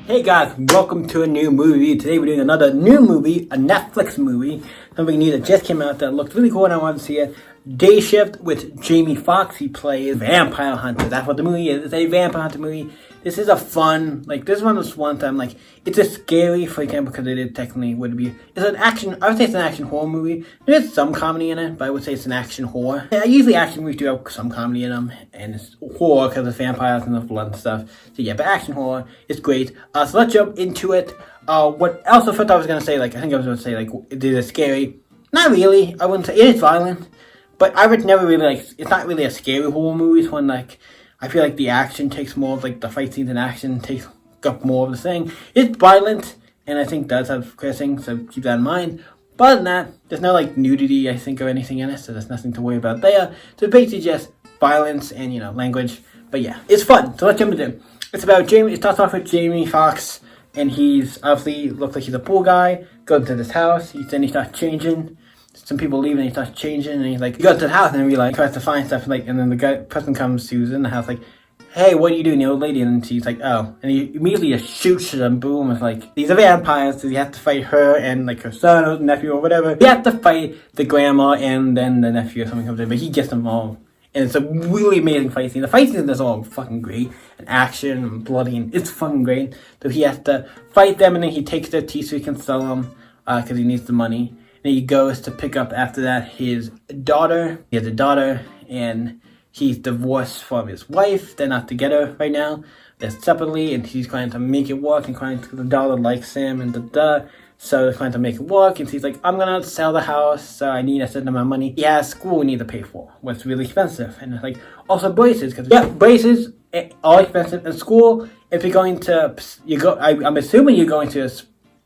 Hey guys, welcome to a new movie. Today we're doing another new movie, a Netflix movie. Something new that just came out that looked really cool and I wanted to see it. Day Shift with Jamie Foxx. He plays Vampire Hunter. That's what the movie is. It's a Vampire Hunter movie. This is a fun, this one was one time, it's a scary, for example, because it technically would be, it's an action, I would say it's an action horror movie. There's some comedy in it, but I would say it's an action horror. Yeah, usually action movies do have some comedy in them, and it's horror because it's vampires and the blood and stuff. So yeah, but action horror is great. So let's jump into it. What else I thought I was going to say, I think I was going to say, is it scary? Not really, I wouldn't say, it is violent, but I would never really, it's not really a scary horror movie. It's one, I feel like the action takes more of, the fight scenes and action takes up more of the thing. It's violent, and I think does have cursing, so keep that in mind. But other than that, there's no, nudity, I think, or anything in it, so there's nothing to worry about there. So it's basically just violence and, language. But yeah, it's fun, so let's jump into it. It's about Jamie, it starts off with Jamie Foxx, and he's obviously, looks like he's a pool guy, goes to this house, then he starts changing. Some people leave and he starts changing, and he's he goes to the house and he tries to find stuff, and then the person comes who's in the house, hey, what are you doing, the old lady? And she's oh, and he immediately just shoots them, boom, it's these are vampires, so you have to fight her and her son or nephew or whatever. You have to fight the grandma and then the nephew or something comes in, but he gets them all. And it's a really amazing fight scene. The fight scene is all fucking great, and action and bloody, and it's fucking great. So he has to fight them, and then he takes their teeth so he can sell them, because he needs the money. And he goes to pick up after that his daughter. He has a daughter, and he's divorced from his wife. They're not together right now. They're separately, and he's trying to make it work, and the daughter likes him, and so they're trying to make it work, and he's I'm gonna sell the house, so I need a certain amount of money. He has school we need to pay for, what's really expensive. And it's also braces, because braces are expensive. In school, if you're going to, I'm assuming you're going to a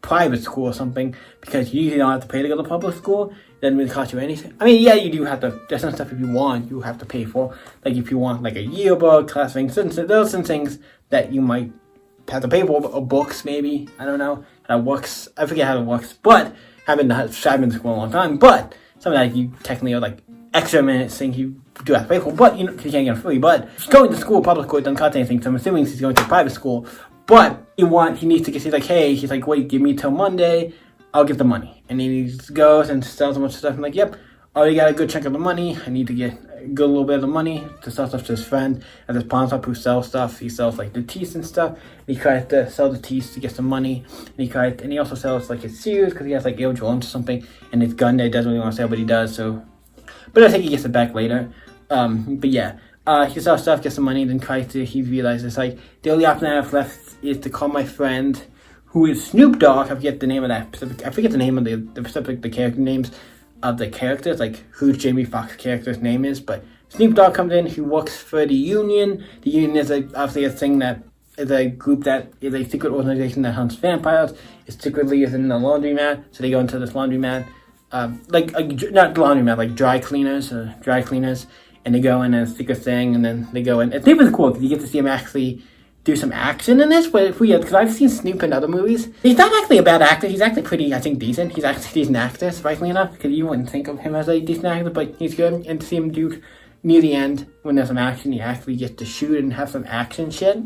private school or something, because you usually don't have to pay to go to public school. It doesn't really cost you anything. I mean, yeah, you do have to, there's some stuff if you want, you have to pay for. If you want a yearbook, class things, those are some things that you might have to pay for, or books maybe, I don't know how it works, I forget how it works, but I've been to school a long time, but something that you technically are extra minutes thing you do have to pay for, but you can't get it free. But going to school, public school, it doesn't cost anything, so I'm assuming he's going to a private school. But he needs to get, he's wait, give me till Monday, I'll get the money. And then he goes and sells a bunch of stuff. I'm yep, already got a good chunk of the money. I need to get a good little bit of the money to sell stuff to his friend at this pawn shop who sells stuff. He sells the teeth and stuff. And he tries to sell the teeth to get some money. And he also sells his shoes because he has Air Jordans or something. And his gun that he doesn't really want to sell, but he does. So, but I think he gets it back later. But yeah. He sells stuff, gets some money, then he realizes the only option I have left is to call my friend, who is Snoop Dogg. I forget the name of I forget the name of the character names of the characters, who Jamie Foxx's character's name is, but Snoop Dogg comes in, who works for the Union. The Union is obviously a thing that is a group that is a secret organization that hunts vampires. It secretly is in the laundromat, so they go into this laundromat, not laundromat, dry cleaners, and they go in a secret thing, and then they go in. It's even cool because you get to see him actually do some action in this, but it's weird because I've seen Snoop in other movies. He's not actually a bad actor. He's actually pretty, I think, decent. He's actually a decent actor, surprisingly enough, because you wouldn't think of him as a decent actor, but he's good. And to see him do near the end, when there's some action, he actually gets to shoot and have some action shit.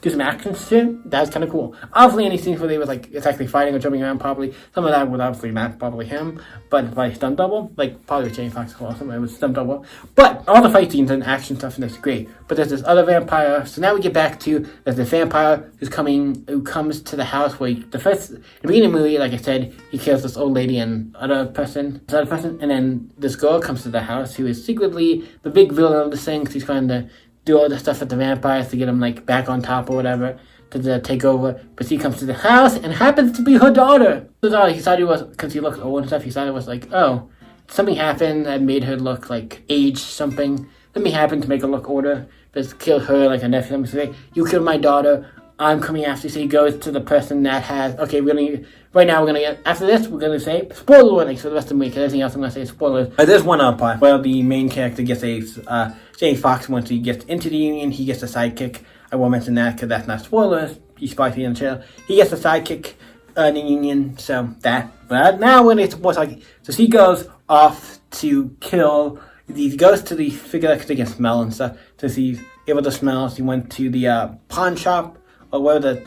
Do some action shit. That's kind of cool. Obviously, any scenes where they was it's actually fighting or jumping around, probably some of that would obviously not probably him, but stunt double, probably Jamie Foxx or something, it was stunt double. But all the fight scenes and action stuff, and that's great. But there's this other vampire. So now we get back to there's the vampire who comes to the house where the beginning of the movie, like I said, he kills this old lady and other person, and then this girl comes to the house who is secretly the big villain of this thing, because he's trying to do all the stuff with the vampires to get them back on top or whatever, to take over. But she comes to the house and happens to be her daughter. He thought it was, because he looked old and stuff, he thought it was oh, something happened that made her look aged something. Something happened to make her look older, but killed her like a nephew. I'm saying, you killed my daughter, I'm coming after you. So he goes to the person that has, okay, right now we're going to get, after this, we're going to say, spoiler warnings for the rest of the week, because everything else I'm going to say spoilers. There's one other part where the main character gets Jamie Foxx, once he gets into the Union, he gets a sidekick. I won't mention that because that's not spoilers. He's spicy in jail. He gets a sidekick in the Union, so that. But now when it's more so he goes off to kill, he goes to the figure that can smell and stuff, so he's able to smell. So he went to the pawn shop, or where the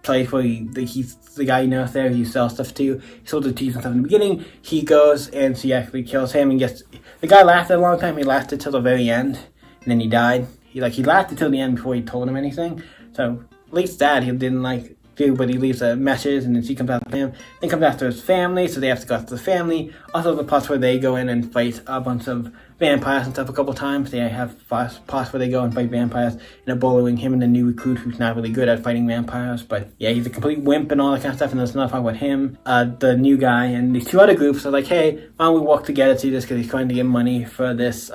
place where he's the guy there. He sells stuff to. He sold the teeth and stuff in the beginning. He goes and she actually kills him and gets. The guy lasted a long time. He lasted till the very end, and then he died. He lasted till the end before he told him anything. So at least that he didn't do, but he leaves a message, and then she comes after him. Then comes after his family, so they have to go after the family. Also, the parts where they go in and fight a bunch of vampires and stuff a couple times. They have parts where they go and fight vampires, and they're bullying him and the new recruit who's not really good at fighting vampires. But yeah, he's a complete wimp and all that kind of stuff. And there's another part with him, the new guy, and these two other groups are like, hey, why don't we work together to do this? Because he's trying to get money for this.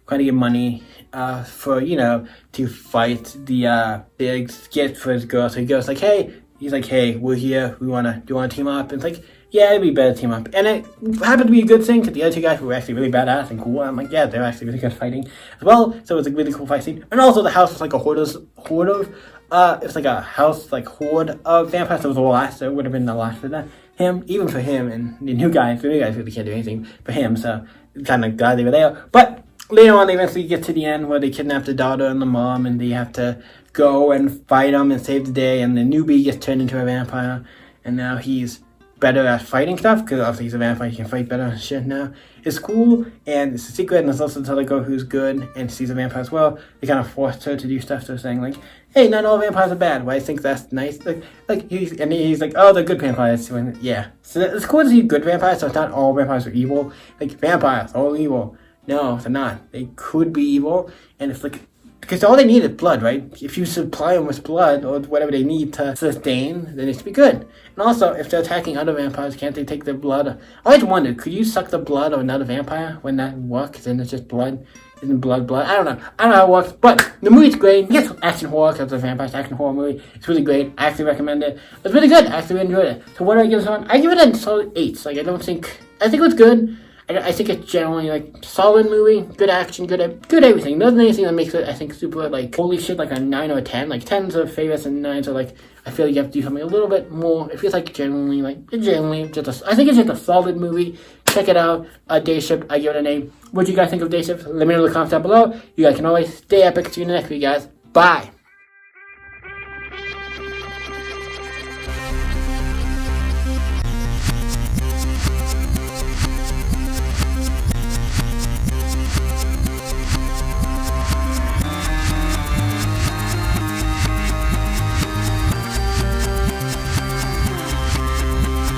Trying to get money for, to fight the big skit for his girl. So he goes he's like, hey, we're here. Do you want to team up? And it's like, yeah, it'd be better to team up. And it happened to be a good thing because the other two guys were actually really badass and cool. I'm like, yeah, they're actually really good at fighting as well. So it was a really cool fight scene. And also the house was like a horde of vampires. So it was the last. So it would have been the last for him, even for him and the new guys. The new guys really can't do anything for him. So kind of glad they were there. But later on, they eventually get to the end where they kidnap the daughter and the mom, and they have to go and fight them and save the day. And the newbie gets turned into a vampire, and now he's better at fighting stuff because obviously he's a vampire. He can fight better and shit now. It's cool, and it's a secret. And there's also this other girl who's good, and she's a vampire as well. They kind of forced her to do stuff. So saying hey, not all vampires are bad. Well, I think that's nice. He's like, oh, they're good vampires. And yeah, so it's cool to see good vampires. So it's not all vampires are evil. Vampires, all evil. No, they're not. They could be evil, and it's because all they need is blood, right? If you supply them with blood or whatever they need to sustain, then it should be good. And also, if they're attacking other vampires, can't they take their blood? I always wondered, could you suck the blood of another vampire when that works? Then it's just blood. Isn't blood? I don't know. I don't know how it works, but the movie's great. Yes, action horror, because it's a vampire action horror movie. It's really great. I actually recommend it. It's really good. I actually enjoyed it. So what do I give this on? I give it a solid 8. I think it was good. I think it's generally solid movie, good action, good everything. Nothing anything that makes it, I think, super holy shit, a 9 or a 10. 10s are favorites and 9s are I feel you have to do something a little bit more. It feels generally I think it's just a solid movie. Check it out. Day Shift, I give it an A. What do you guys think of Day Shift? Let me know in the comments down below. You guys can always stay epic. See you in the next video, guys. Bye.